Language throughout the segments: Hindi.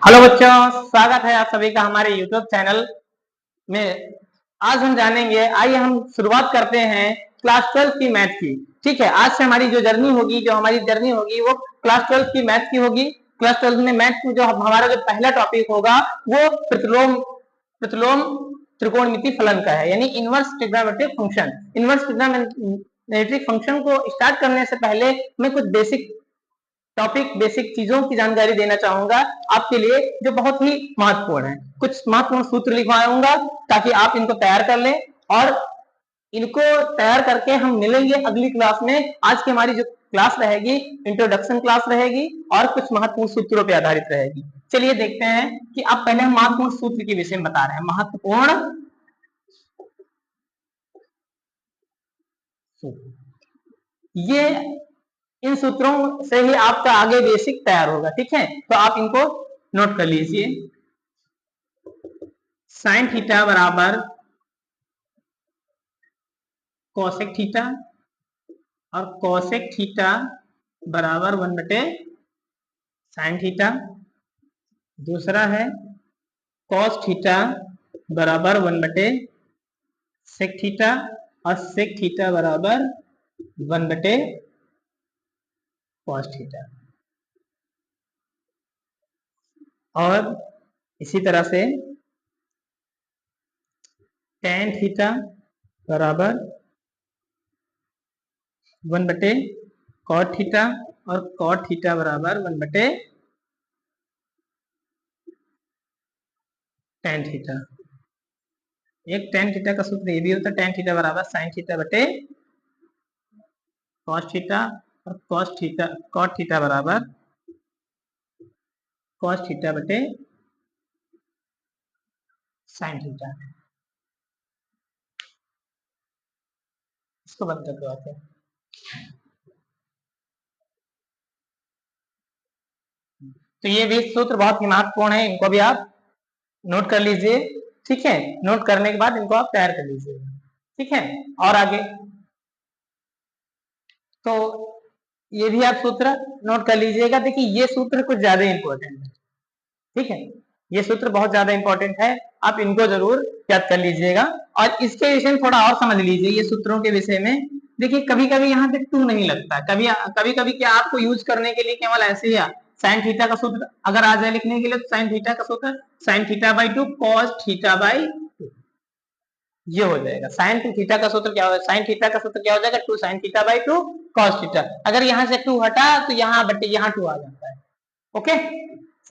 हेलो बच्चों, स्वागत है आप सभी का हमारे YouTube चैनल में। आज हम जानेंगे, आइए हम शुरुआत करते हैं क्लास 12 की मैथ की। ठीक है, आज से हमारी जो जर्नी होगी वो क्लास 12 की मैथ की होगी। क्लास 12 में मैथ में जो हमारा जो पहला टॉपिक होगा वो प्रतिलोम प्रतिलोम त्रिकोणमिति फलन का है, यानी inverse trigonometric function. Inverse trigonometric function को स्टार्ट करने से पहले मैं कुछ बेसिक चीजों की जानकारी देना चाहूंगा आपके लिए, जो बहुत ही महत्वपूर्ण है। कुछ महत्वपूर्ण सूत्र लिखवाऊंगा ताकि आप इनको तैयार कर लें, और इनको तैयार करके हम मिलेंगे अगली क्लास में। आज की हमारी जो क्लास रहेगी इंट्रोडक्शन क्लास रहेगी और कुछ महत्वपूर्ण सूत्रों पर आधारित रहेगी। चलिए देखते हैं कि आप पहले हम महत्वपूर्ण सूत्र के विषय में बता रहे हैं। महत्वपूर्ण सूत्र, ये इन सूत्रों से ही आपका आगे बेसिक तैयार होगा। ठीक है, तो आप इनको नोट कर लीजिए। साइन थीटा बराबर कोसेक थीटा और कोसेक थीटा बराबर 1/साइन थीटा। दूसरा है कॉस थीटा बराबर 1/सेक थीटा और सेक थीटा बराबर 1/कॉस थीटा। और इसी तरह से टेन थीटा बराबर 1/कॉट थीटा और कॉट थीटा बराबर 1/टेन थीटा। एक टेन थीटा का सूत्र ये भी होता है, टेन थीटा बराबर साइन थीटा बटे कॉस थीटा और कॉट थीटा बराबर कॉस थीटा बटे साइन थीटा। इसको बंद कर दो आप। तो ये भी सूत्र बहुत ही महत्वपूर्ण है, इनको भी आप नोट कर लीजिए। ठीक है, नोट करने के बाद इनको आप तैयार कर लीजिए। ठीक है, और आगे तो ये भी आप सूत्र नोट कर लीजिएगा। देखिए, ये सूत्र कुछ ज्यादा इंपॉर्टेंट है। ठीक है, ये सूत्र बहुत ज्यादा इंपॉर्टेंट है, आप इनको जरूर याद कर लीजिएगा और इसके विषय में थोड़ा और समझ लीजिए। ये सूत्रों के विषय में देखिए, कभी कभी यहाँ पे टू नहीं लगता, कभी कभी क्या आपको यूज करने के लिए केवल ऐसे ही साइन थीटा का सूत्र अगर आ जाए लिखने के लिए, तो साइन थीटा का सूत्र sine theta by 2 cos theta by 2, ये हो जाएगा। साइन टू थीटा का सूत्र क्या होगा, साइन थीटा का सूत्र क्या हो जाएगा, 2 sine theta by 2 cos theta. अगर यहाँ से 2 हटा तो यहाँ बटे यहाँ 2 आ जाता है। ओके,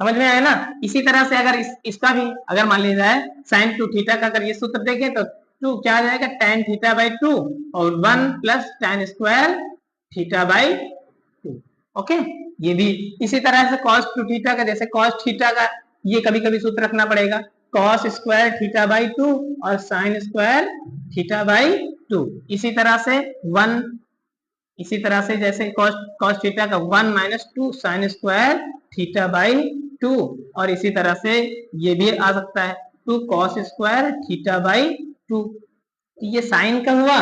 समझ में आया ना। इसी तरह से अगर इसका भी अगर मान लीजिए जाए साइन टू थीटा का अगर ये सूत्र देखें तो 2 क्या आ जाएगा, tan थीटा बाई 2 और 1 plus tan square theta by 2। Okay, ये भी इसी तरह से cos टू थीटा का, जैसे cos थीटा का ये कभी कभी सूत्र रखना पड़ेगा, cos स्क्वायर थीटा बाई 2 और sin स्क्वायर थीटा बाई 2। इसी तरह से जैसे cos थीटा का 1 minus 2 sine square theta by 2, और इसी तरह से ये भी आ सकता है 2 cos स्क्वायर थीटा बाई 2। ये साइन का हुआ,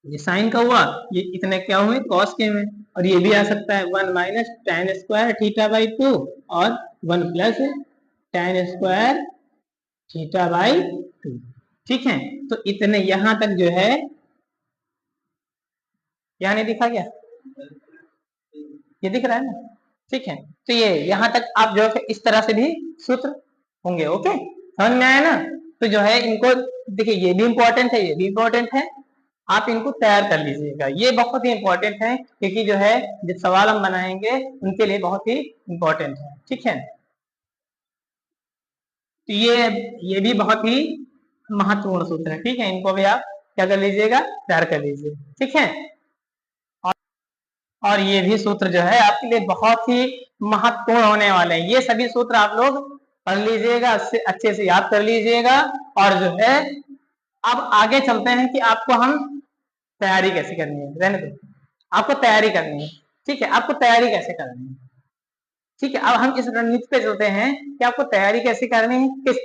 ये साइन का हुआ, ये इतने क्या हुए, cos के हुए। और ये भी आ सकता है 1 minus tan square theta by 2 और 1 plus tan square theta by 2। ठीक है, तो इतने यहां तक जो है, यहाँ नहीं दिखा क्या, ये दिख रहा है ना। ठीक है, तो ये यहाँ तक आप जो है इस तरह से भी सूत्र होंगे। ओके, समझ में आया ना। तो जो है इनको देखिए, ये भी इंपॉर्टेंट है, ये भी इंपॉर्टेंट है, आप इनको तैयार कर लीजिएगा। ये बहुत ही इंपॉर्टेंट है क्योंकि जो है जो सवाल हम बनाएंगे उनके लिए बहुत ही इंपॉर्टेंट है। ठीक है, तो ये भी बहुत ही महत्वपूर्ण सूत्र है। ठीक है, इनको भी आप क्या कर लीजिएगा, तैयार कर लीजिए। ठीक है, और ये भी सूत्र जो है आपके लिए बहुत ही महत्वपूर्ण होने वाले हैं। ये सभी सूत्र आप लोग पढ़ लीजिएगा, अच्छे से याद कर लीजिएगा। और जो है अब आगे चलते हैं कि आपको हम तैयारी कैसे करनी है। रहने दो, आपको तैयारी करनी है। ठीक है, आपको तैयारी कैसे करनी है। ठीक है, अब हम इस रणनीति पे चलते हैं कि आपको तैयारी कैसे करनी है, किस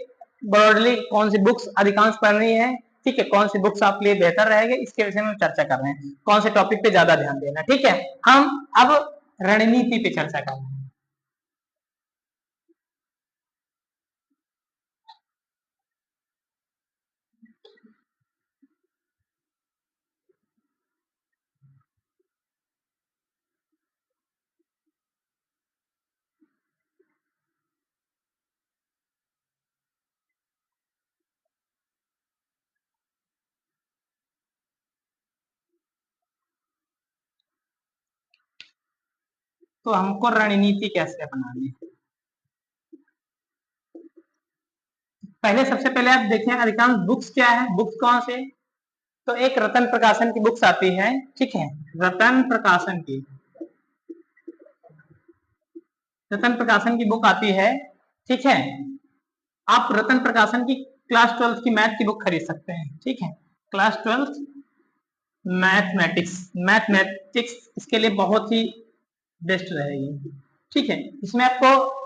ब्रॉडली कौन सी बुक्स अधिकांश पढ़नी है। ठीक है, कौन सी बुक्स आपके लिए बेहतर रहेगी, इसके विषय में चर्चा कर रहे हैं, कौन से टॉपिक पे ज्यादा ध्यान देना। ठीक है, हम अब रणनीति पे चर्चा कर रहे हैं। तो हमको रणनीति कैसे अपनानी है। पहले सबसे पहले आप देखें अधिकांश बुक्स क्या है, बुक्स कौन से, तो एक रतन प्रकाशन की बुक्स आती है, ठीक है, रतन प्रकाशन की बुक आती है, ठीक है। आप रतन प्रकाशन की क्लास 12 की मैथ की बुक खरीद सकते हैं, ठीक है, क्लास 12 मैथमेटिक्स इसके लिए बहुत ही बेस्ट रहेगी, ठीक है। इसमें आपको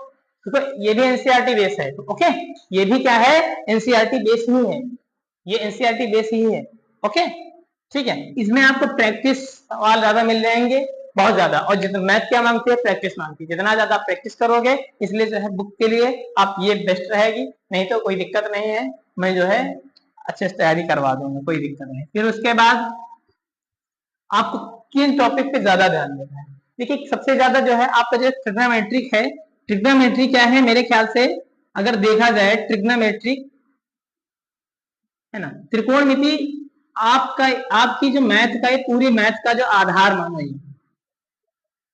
देखो ये भी एनसीईआरटी बेस है, ओके, ये भी क्या है, एनसीईआरटी बेस ही है, ये एनसीईआरटी बेस ही है, ओके, ठीक है। इसमें आपको प्रैक्टिस सवाल ज्यादा मिल जाएंगे, बहुत ज्यादा, और जितना मैथ क्या मांगती है, प्रैक्टिस मांगती है, जितना ज्यादा प्रैक्टिस करोगे, इसलिए जो है बुक के लिए आप ये बेस्ट रहेगी, नहीं तो कोई दिक्कत नहीं है, मैं जो है अच्छे से तैयारी करवा दूंगा, कोई दिक्कत नहीं। फिर उसके बाद आपको किन टॉपिक पे ज्यादा ध्यान देना है, देखिए सबसे ज्यादा जो है आपका जो ट्रिग्नोमेट्रिक है, ट्रिग्नोमेट्री क्या है मेरे ख्याल से अगर देखा जाए, ट्रिग्नोमेट्रिक है ना, त्रिकोणमिति आपका आपकी जो मैथ का है, पूरी मैथ का जो आधार मानो, ये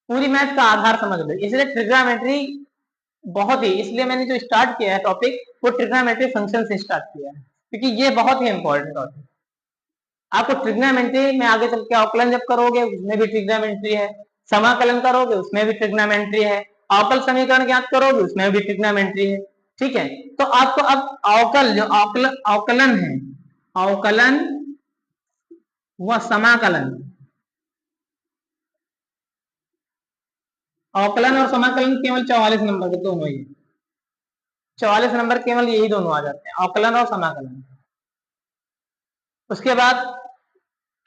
पूरी मैथ का आधार समझ लो, इसलिए ट्रिग्नोमेट्री बहुत ही, इसलिए मैंने जो स्टार्ट किया है टॉपिक वो ट्रिग्नोमेट्री फंक्शन से स्टार्ट किया है, क्योंकि ये बहुत ही इंपॉर्टेंट टॉपिक। आपको ट्रिग्नोमेट्री में आगे चल के अवकलन जब करोगे उसमें भी ट्रिग्नोमेट्री है, समाकलन करोगे उसमें भी ट्रिग्नोमेट्री है, अवकल समीकरण ज्ञात करोगे उसमें भी ट्रिग्नोमेट्री है, ठीक है। तो आपको अब अवकल जो अवकलन है, अवकलन व समाकलन, अवकलन और समाकलन केवल 44 नंबर के दोनों ही, 44 नंबर केवल यही दोनों आ जाते हैं, अवकलन और समाकलन। उसके बाद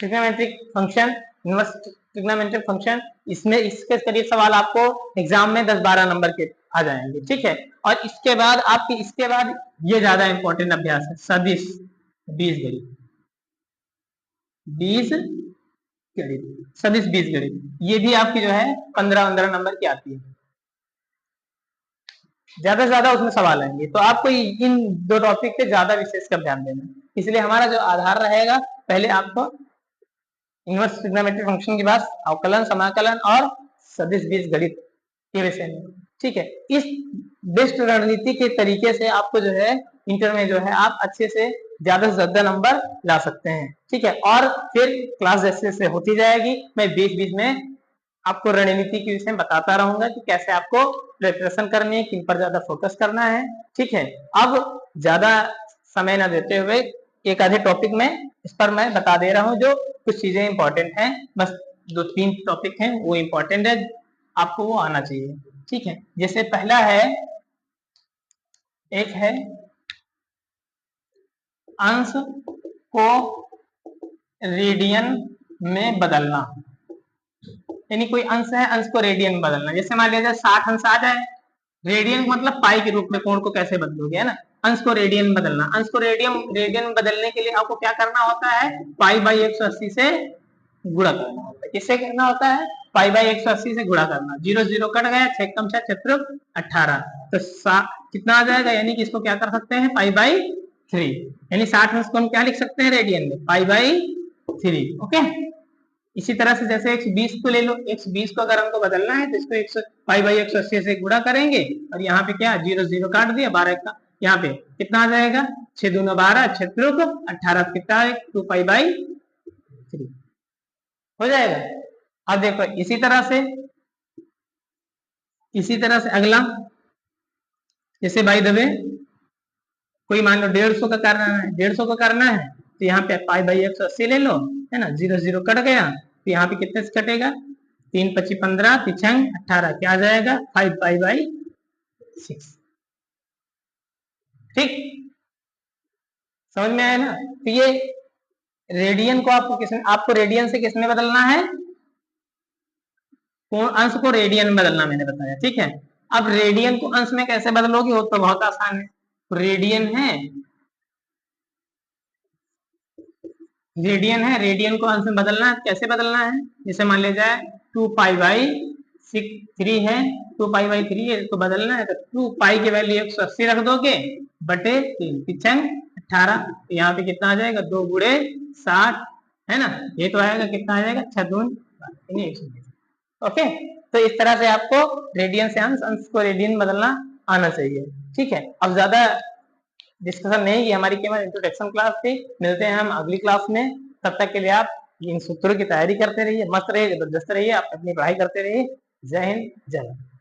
trigonometric function, inverse trigonometric function, इसमें इसके करीब सवाल आपको एग्जाम में 10-12 नंबर के आ जाएंगे, ठीक है। और इसके बाद आपकी, इसके बाद ये ज्यादा इंपॉर्टेंट अभ्यास है, सदिश बीजगणित, सदिश बीजगणित, ये भी आपकी जो है 15-15 नंबर की आती है, ज्यादा से ज्यादा उसमें सवाल आएंगे, तो आपको इन दो टॉपिक पे ज्यादा विशेष कर ध्यान देना, इसलिए हमारा जो आधार रहेगा, पहले आपको इनवर्स ट्रिग्नोमेट्रिक फंक्शन के बाद अवकलन, समाकलन और सदिश बीजगणित के विषय में, ठीक है। इस बेस्ट रणनीति के तरीके से आपको जो है इंटर में जो है आप अच्छे से ज्यादा नंबर ला सकते हैं, ठीक है। और फिर क्लास जैसे से होती जाएगी, मैं बीच बीच में आपको रणनीति के विषय में बताता रहूंगा कि कैसे आपको प्रिपरेशन करनी है, किन पर ज्यादा फोकस करना है, ठीक है। अब ज्यादा समय न देते हुए एक आधे टॉपिक में इस पर मैं बता दे रहा हूँ, जो कुछ चीजें इंपॉर्टेंट हैं, बस 2-3 टॉपिक हैं वो इंपॉर्टेंट है, आपको वो आना चाहिए, ठीक है। जैसे पहला है, एक है अंश को रेडियन में बदलना, यानी कोई अंश है, अंश को रेडियन में बदलना, जैसे मान लीजिए 60 अंश आ जाए, रेडियन मतलब पाई के रूप में कोण को कैसे बदलोगे, है ना, अंश को रेडियन में बदलना, अंश को रेडियन में बदलने के लिए आपको क्या करना होता है, पाई बाई 180 से गुणा करना होता है, किससे करना होता है, पाई बाई 180 से गुणा करना, 0 0 कट गया, 6 कम 6 6 18, तो कितना आ जाएगा, यानी कि इसको क्या कर सकते हैं, पाई बाई 3, यानी 60 अंश को हम क्या लिख सकते हैं रेडियन में, पाई बाई 3, ओके। इसी तरह से जैसे 120 को ले लो, 120 को अगर हमको बदलना है तो इसको पाई बाई 180 से गुणा करेंगे, और यहाँ पे क्या 0 0 काट दिया, 12 का यहाँ पे कितना आ जाएगा, 6 दूना 12, 6 त्रिक 18, कितना है 2 पाई बाई 3 हो जाएगा। अब देखो इसी तरह से अगला, जैसे बाई द वे कोई मान लो 150 का करना है, 150 का करना है, तो यहाँ पे पाई बाई 180 ले लो, है ना, 0 0 कट गया, तो यहाँ पे कितने से कटेगा, 3 25 15 3 18, क्या आ जाएगा 5 पाई बाई 6, ठीक, समझ में आया ना। तो ये रेडियन को आपको रेडियन से किसमें बदलना है, अंश को रेडियन में बदलना मैंने बताया, ठीक है। अब रेडियन को अंश में कैसे बदलोगे, वो तो बहुत आसान है, रेडियन है, रेडियन को अंश में बदलना है, कैसे बदलना है, जैसे मान ले जाए 2 पाई बाई 3 है, 2 पाई बाई 3 है, इसको बदलना है, तो 2 पाई की वैल्यू 180 रख दोगे, बटे 3 पिछंग 18, यहाँ पे कितना आ जाएगा 2 गुणे 60, है ना, ये तो आएगा, कितना आ जाएगा 6 दून 120, ओके। तो इस तरह से आपको रेडियन से अंश, अंश को रेडियन बदलना आना चाहिए। ठीक है, अब ज्यादा डिस्कशन नहीं की, हमारी केवल इंट्रोडक्शन क्लास थी। मिलते हैं हम अगली क्लास में, तब तक के लिए आप इन सूत्रों की तैयारी करते रहिए, मस्त रहिए, जबरदस्त रहिए, आप अपनी पढ़ाई करते रहिए। जय हिंद, जय भारत।